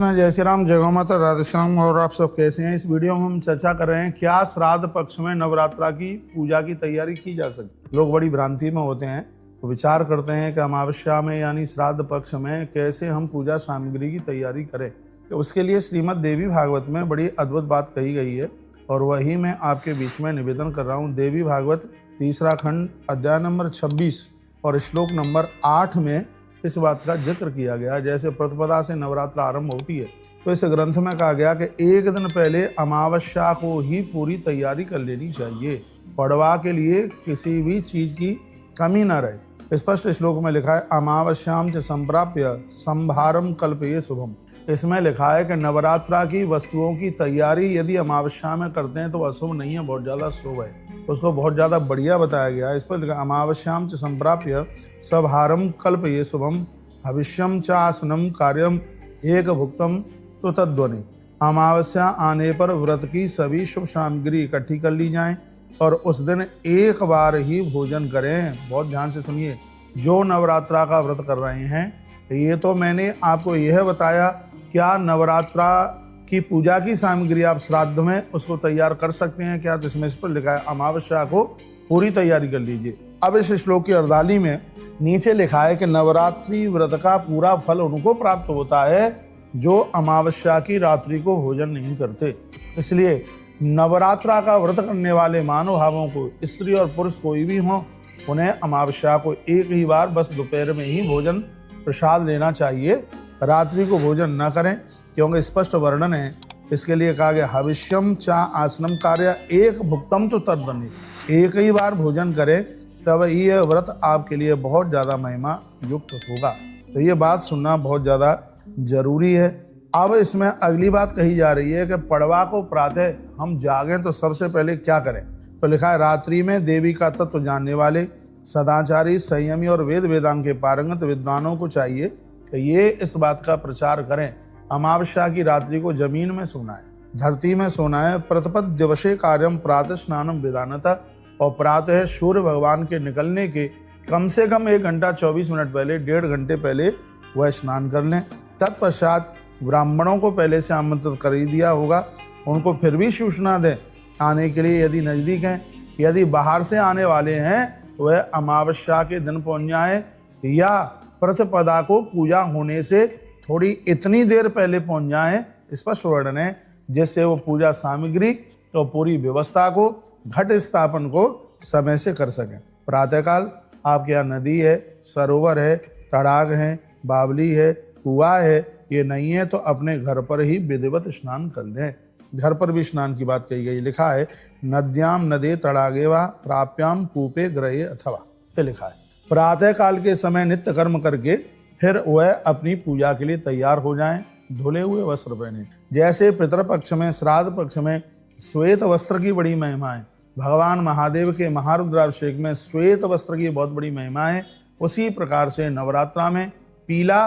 जय श्री राम, जय गौ माता, राधे श्याम। और आप सब कैसे हैं? इस वीडियो में हम चर्चा कर रहे हैं क्या श्राद्ध पक्ष में नवरात्रा की पूजा की तैयारी की जा सकती। लोग बड़ी भ्रांति में होते हैं, तो विचार करते हैं कि अमावस्या में यानी श्राद्ध पक्ष में कैसे हम पूजा सामग्री की तैयारी करें। तो उसके लिए श्रीमद् देवी भागवत में बड़ी अद्भुत बात कही गई है और वही मैं आपके बीच में निवेदन कर रहा हूँ। देवी भागवत 3रा खंड अध्याय नंबर 26 और श्लोक नंबर 8 में इस बात का जिक्र किया गया। जैसे प्रतिपदा से नवरात्र आरंभ होती है, तो इस ग्रंथ में कहा गया कि एक दिन पहले अमावस्या को ही पूरी तैयारी कर लेनी चाहिए। पड़वा के लिए किसी भी चीज की कमी न रहे। स्पष्ट श्लोक में लिखा है अमावस्याम च संप्राप्य संभारम कल्पये शुभम। इसमें लिखा है कि नवरात्रा की वस्तुओं की तैयारी यदि अमावस्या में करते हैं तो अशुभ नहीं है, बहुत ज्यादा शुभ है। उसको बहुत ज्यादा बढ़िया बताया गया है। इस पर लिखा अमावस्याम च संप्राप्य सभारम कल्पये शुभम भविष्यम च आसनम कार्यम एक भुक्तम तो तद्ध्वनि। अमावस्या आने पर व्रत की सभी शुभ सामग्री इकट्ठी कर ली जाएं और उस दिन एक बार ही भोजन करें। बहुत ध्यान से सुनिए, जो नवरात्रा का व्रत कर रहे हैं, ये तो मैंने आपको यह बताया क्या नवरात्रा की पूजा की सामग्री आप श्राद्ध में उसको तैयार कर सकते हैं क्या, तो इसमें इस पर लिखा है अमावस्या को पूरी तैयारी कर लीजिए। अब इस श्लोक की अर्धाली में नीचे लिखा है कि नवरात्रि व्रत का पूरा फल उनको प्राप्त होता है जो अमावस्या की रात्रि को भोजन नहीं करते। इसलिए नवरात्रा का व्रत करने वाले महानुभावों को, स्त्री और पुरुष कोई भी हो, उन्हें अमावस्या को एक ही बार बस दोपहर में ही भोजन प्रसाद लेना चाहिए। रात्रि को भोजन न करें, क्योंकि स्पष्ट वर्णन है। इसके लिए कहा गया हविष्यम चा आसनम कार्य एक भुक्तम तो तद्ध्वनि। एक ही बार भोजन करें, तब यह व्रत आपके लिए बहुत ज्यादा महिमा युक्त होगा। तो ये बात सुनना बहुत ज्यादा जरूरी है। अब इसमें अगली बात कही जा रही है कि पड़वा को प्रातः हम जागें तो सबसे पहले क्या करें। तो लिखा है रात्रि में देवी का तत्व जानने वाले सदाचारी, संयमी और वेद वेदांत के पारंगत विद्वानों को चाहिए कि ये इस बात का प्रचार करें अमावस्या की रात्रि को जमीन में सोना है, धरती में सोना है। प्रतिपद दिवसे कार्यम प्रातः स्नानम विधानतः। और प्रातः सूर्य भगवान के निकलने के कम से कम 1 घंटा 24 मिनट पहले, 1.5 घंटे पहले वह स्नान कर लें। तत्पश्चात ब्राह्मणों को पहले से आमंत्रित कर ही दिया होगा, उनको फिर भी सूचना दें आने के लिए यदि नजदीक हैं। यदि बाहर से आने वाले हैं वह अमावस्या के दिन पहुंच जाए या प्रतिपदा को पूजा होने से थोड़ी इतनी देर पहले पहुंच जाए। स्पष्ट वर्णन है, जिससे वो पूजा सामग्री तो पूरी व्यवस्था को, घट स्थापन को समय से कर सकें। प्रातःकाल आपके यहाँ नदी है, सरोवर है, तड़ाग है, बावली है, कुआं है, ये नहीं है तो अपने घर पर ही विधिवत स्नान कर लें। घर पर भी स्नान की बात कही गई। लिखा है नद्याम नदे तड़ागे व प्राप्याम कूपे ग्रहे अथवा। ये लिखा है प्रातः काल के समय नित्य कर्म करके फिर वह अपनी पूजा के लिए तैयार हो जाएं। धुले हुए वस्त्र पहने। जैसे पितृपक्ष में, श्राद्ध पक्ष में श्वेत वस्त्र की बड़ी महिमा है, भगवान महादेव के महारुद्राभिषेक में श्वेत वस्त्र की बहुत बड़ी महिमा है, उसी प्रकार से नवरात्रा में पीला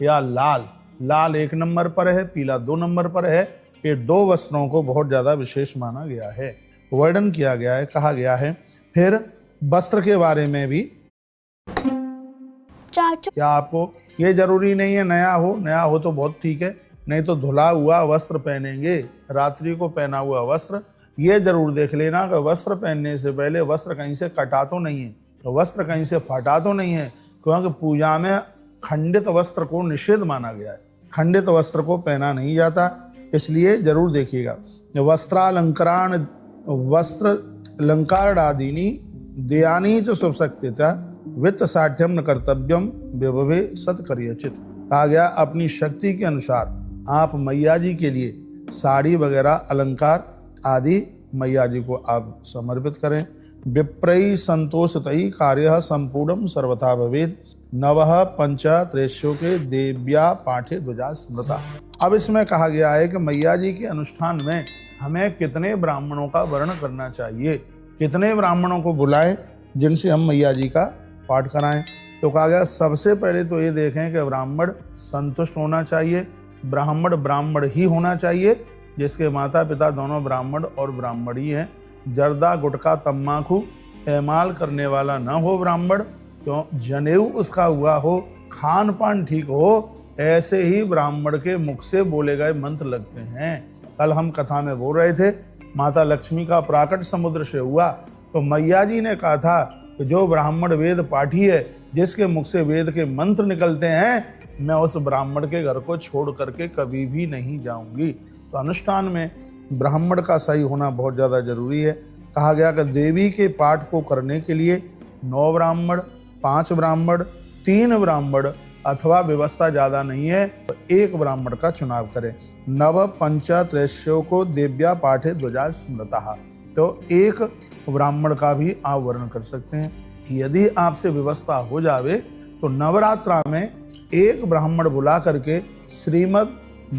या लाल, लाल 1 नंबर पर है, पीला 2 नंबर पर है। ये 2 वस्त्रों को बहुत ज्यादा विशेष माना गया है, वर्णन किया गया है, कहा गया है। फिर वस्त्र के बारे में भी क्या आपको ये जरूरी नहीं है नया हो तो बहुत ठीक है, नहीं तो धुला हुआ वस्त्र पहनेंगे। रात्रि को पहना हुआ वस्त्र ये जरूर देख लेना कि वस्त्र पहनने से पहले वस्त्र कहीं से कटा तो नहीं है, तो वस्त्र कहीं से फटा तो नहीं है, क्योंकि पूजा में खंडित वस्त्र को निषेध माना गया है। खंडित वस्त्र को पहना नहीं जाता, इसलिए जरूर देखिएगा। वस्त्रालंकरण वस्त्र अलंकारणादीनि दयानी च शुभ शक्तिता वित्त साठ्यम न कर्तव्यम विभवे सत्कर्यचित। कहा गया अपनी शक्ति के अनुसार आप मैया जी के लिए साड़ी वगैरह अलंकार आदि मैया जी को आप समर्पित करें। विप्रई संतोषतई कार्य संपूर्णम सर्वथा भवेद नवः पंचत्रेष्यो के देव्या पाठे ध्वजा स्मृता। अब इसमें कहा गया है कि मैया जी के अनुष्ठान में हमें कितने ब्राह्मणों का वर्ण करना चाहिए, कितने ब्राह्मणों को बुलाएं जिनसे हम मैया जी का पाठ कराएं। तो कहा गया सबसे पहले तो ये देखें कि ब्राह्मण संतुष्ट होना चाहिए, ब्राह्मण ही होना चाहिए जिसके माता पिता दोनों ब्राह्मण और ब्राह्मणी हैं। जर्दा गुटखा तम्बाकू एमाल करने वाला न हो ब्राह्मण, क्यों जनेऊ उसका हुआ हो खान पान ठीक हो, ऐसे ही ब्राह्मण के मुख से बोले गए मंत्र लगते हैं। कल हम कथा में बोल रहे थे माता लक्ष्मी का प्राकट समुद्र से हुआ, तो मैया जी ने कहा था कि जो ब्राह्मण वेद पाठी है, जिसके मुख से वेद के मंत्र निकलते हैं, मैं उस ब्राह्मण के घर को छोड़ करके कभी भी नहीं जाऊंगी। तो अनुष्ठान में ब्राह्मण का सही होना बहुत ज़्यादा जरूरी है। कहा गया कि देवी के पाठ को करने के लिए 9 ब्राह्मण, 5 ब्राह्मण, 3 ब्राह्मण अथवा व्यवस्था ज़्यादा नहीं है तो 1 ब्राह्मण का चुनाव करें। नव पंच त्रैश्यो को देव्या पाठे ध्वजा स्मृतः, तो 1 ब्राह्मण का भी आप वर्ण कर सकते हैं। यदि आपसे व्यवस्था हो जावे तो नवरात्रा में 1 ब्राह्मण बुला करके श्रीमद्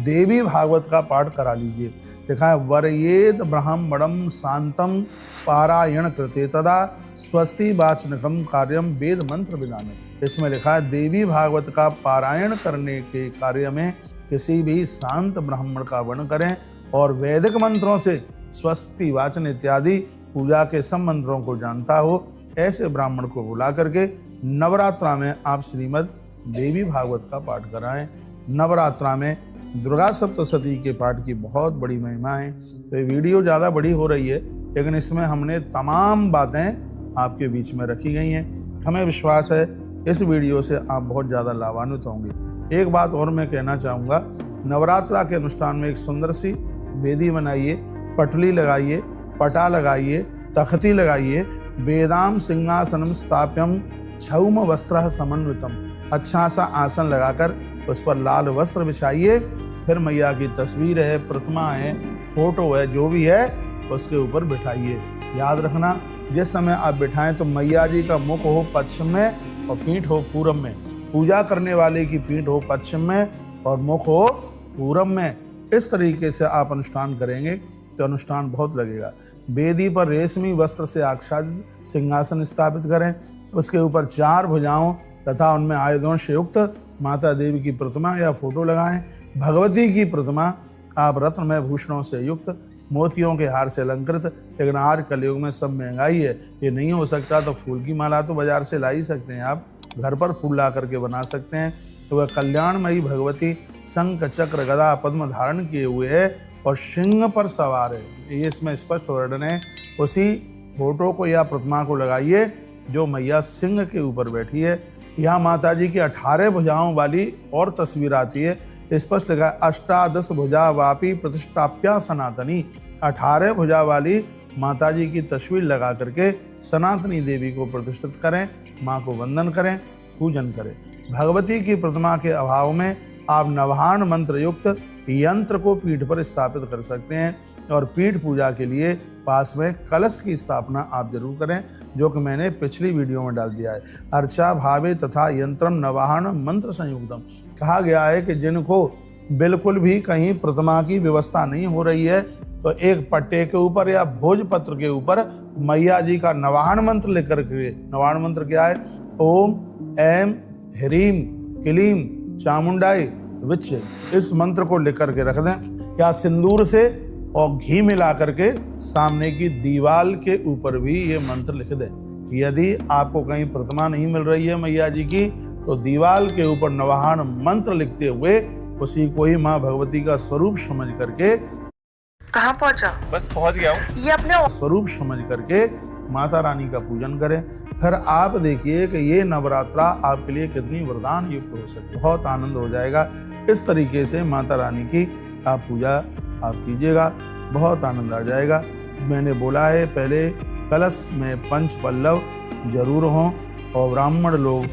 देवी भागवत का पाठ करा लीजिए। लिखा है वरयेद ब्राह्मणम शांतम पारायण कृते तदा स्वस्ति वाचनकम कार्यम वेद मंत्र विधाने। इसमें लिखा है देवी भागवत का पारायण करने के कार्य में किसी भी शांत ब्राह्मण का वर्ण करें और वैदिक मंत्रों से स्वस्ति वाचन इत्यादि पूजा के सब मंत्रों को जानता हो, ऐसे ब्राह्मण को बुला करके नवरात्रा में आप श्रीमद् देवी भागवत का पाठ कराएं। नवरात्रा में दुर्गा सप्तशती के पाठ की बहुत बड़ी महिमा है। तो ये वीडियो ज़्यादा बड़ी हो रही है, लेकिन इसमें हमने तमाम बातें आपके बीच में रखी गई हैं। हमें विश्वास है इस वीडियो से आप बहुत ज़्यादा लाभान्वित होंगे। एक बात और मैं कहना चाहूँगा, नवरात्रा के अनुष्ठान में एक सुंदर सी वेदी बनाइए, पटली लगाइए, पटा लगाइए, तख्ती लगाइए, वेदाम सिंहासनम स्थाप्यम छौम वस्त्र समन्वितम, अच्छा सा आसन लगाकर उस पर लाल वस्त्र बिछाइए। फिर मैया की तस्वीर है, प्रतिमा है, फोटो है, जो भी है उसके ऊपर बिठाइए। याद रखना जिस समय आप बिठाएं तो मैया जी का मुख हो पश्चिम में और पीठ हो पूर्व में, पूजा करने वाले की पीठ हो पश्चिम में और मुख हो पूर्व में। इस तरीके से आप अनुष्ठान करेंगे तो अनुष्ठान बहुत लगेगा। वेदी पर रेशमी वस्त्र से आच्छादित सिंहासन स्थापित करें, उसके ऊपर 4 भुजाओं तथा उनमें आयुधों से युक्त माता देवी की प्रतिमा या फोटो लगाएं। भगवती की प्रतिमा आप रत्नमय भूषणों से युक्त, मोतियों के हार से अलंकृत, लेकिन आज कलयुग में सब महंगाई है, ये नहीं हो सकता तो फूल की माला तो बाजार से ला ही सकते हैं, आप घर पर फूल ला करके बना सकते हैं। तो वह कल्याणमयी भगवती शंख चक्र गदा पद्म धारण किए हुए है और सिंह पर सवार है, ये इसमें स्पष्ट वर्णन है। उसी फोटो को या प्रतिमा को लगाइए जो मैया सिंह के ऊपर बैठी है। यहाँ माता जी की 18 भुजाओं वाली और तस्वीर आती है, स्पष्ट लिखा है अष्टादश भुजा वापी प्रतिष्ठाप्या सनातनी। 18 भुजा वाली माता जी की तस्वीर लगा करके सनातनी देवी को प्रतिष्ठित करें, माँ को वंदन करें, पूजन करें। भगवती की प्रतिमा के अभाव में आप नवहान मंत्र युक्त यंत्र को पीठ पर स्थापित कर सकते हैं और पीठ पूजा के लिए पास में कलश की स्थापना आप जरूर करें, जो कि मैंने पिछली वीडियो में डाल दिया है। अर्चा भावे तथा यंत्रम नवाहन मंत्र संयुक्तम। कहा गया है कि जिनको बिल्कुल भी कहीं प्रतिमा की व्यवस्था नहीं हो रही है तो एक पट्टे के ऊपर या भोजपत्र के ऊपर मैया जी का नवाहन मंत्र लेकर के, नवाहन मंत्र क्या है? ओम ऐम ह्रीम क्लीम चामुंडाई विच्चे, इस मंत्र को लेकर के रख दें या सिंदूर से और घी मिला करके सामने की दीवार के ऊपर भी ये मंत्र लिख दें। यदि आपको कहीं प्रतिमा नहीं मिल रही है मैया जी की तो दीवार के ऊपर नवाहन मंत्र लिखते हुए उसी को ही माँ भगवती का स्वरूप समझ करके, कहाँ पहुँचा? बस पहुँच गया हूँ। ये अपने स्वरूप समझ करके माता रानी का पूजन करें। फिर आप देखिए कि ये नवरात्रा आपके लिए कितनी वरदान युक्त हो सकती है, बहुत आनंद हो जाएगा। इस तरीके से माता रानी की आप पूजा आप कीजिएगा, बहुत आनंद आ जाएगा। मैंने बोला है पहले कलश में पंच पल्लव जरूर हों और ब्राह्मण लोग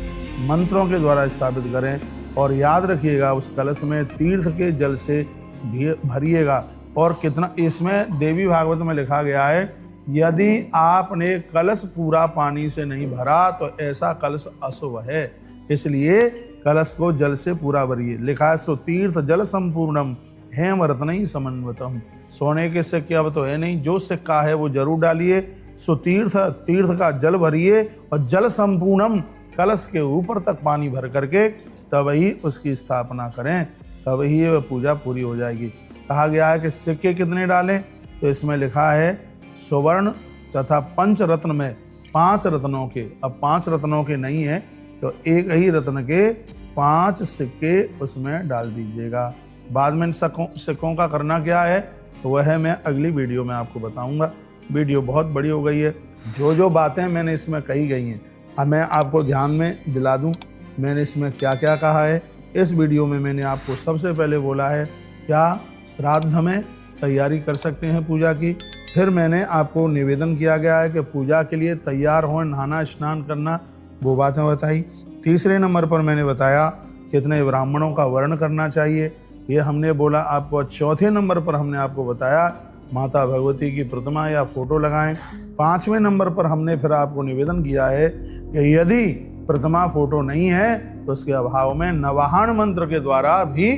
मंत्रों के द्वारा स्थापित करें और याद रखिएगा उस कलश में तीर्थ के जल से भरिएगा। और कितना, इसमें देवी भागवत में लिखा गया है यदि आपने कलश पूरा पानी से नहीं भरा तो ऐसा कलश अशुभ है, इसलिए कलश को जल से पूरा भरिए। लिखा है सो तीर्थ जल संपूर्णम हेम रत्न समन्वितम। सोने के सिक्के अब तो है नहीं, जो सिक्का है वो जरूर डालिए। सो तीर्थ का जल भरिए और जल संपूर्णम, कलश के ऊपर तक पानी भर करके तब ही उसकी स्थापना करें, तब ही वह पूजा पूरी हो जाएगी। कहा गया है कि सिक्के कितने डालें, तो इसमें लिखा है सुवर्ण तथा पंच रत्न में 5 रत्नों के, अब 5 रत्नों के नहीं है तो एक ही रत्न के 5 सिक्के उसमें डाल दीजिएगा। बाद में इन सिक्कों का करना क्या है वह मैं अगली वीडियो में आपको बताऊंगा। वीडियो बहुत बड़ी हो गई है, जो बातें मैंने इसमें कही गई हैं अब मैं आपको ध्यान में दिला दूं मैंने इसमें क्या क्या कहा है। इस वीडियो में मैंने आपको सबसे पहले बोला है क्या श्राद्ध में तैयारी कर सकते हैं पूजा की। फिर मैंने आपको निवेदन किया गया है कि पूजा के लिए तैयार हो, नहाना स्नान करना, वो बातें बताई। तीसरे नंबर पर मैंने बताया कितने ब्राह्मणों का वर्ण करना चाहिए, ये हमने बोला आपको। चौथे नंबर पर हमने आपको बताया माता भगवती की प्रतिमा या फोटो लगाएं। 5वें नंबर पर हमने फिर आपको निवेदन किया है कि यदि प्रतिमा फोटो नहीं है तो उसके अभाव में नवाहन मंत्र के द्वारा भी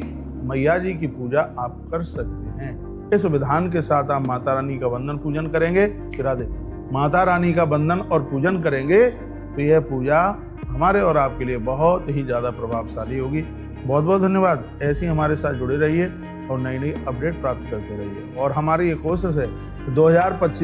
मैया जी की पूजा आप कर सकते हैं। इस विधान के साथ आप माता रानी का वंदन पूजन करेंगे, राधे माता रानी का वंदन और पूजन करेंगे तो यह पूजा हमारे और आपके लिए बहुत ही ज़्यादा प्रभावशाली होगी। बहुत बहुत धन्यवाद। ऐसे ही हमारे साथ जुड़े रहिए और नई नई अपडेट प्राप्त करते रहिए। और हमारी ये कोशिश है 2025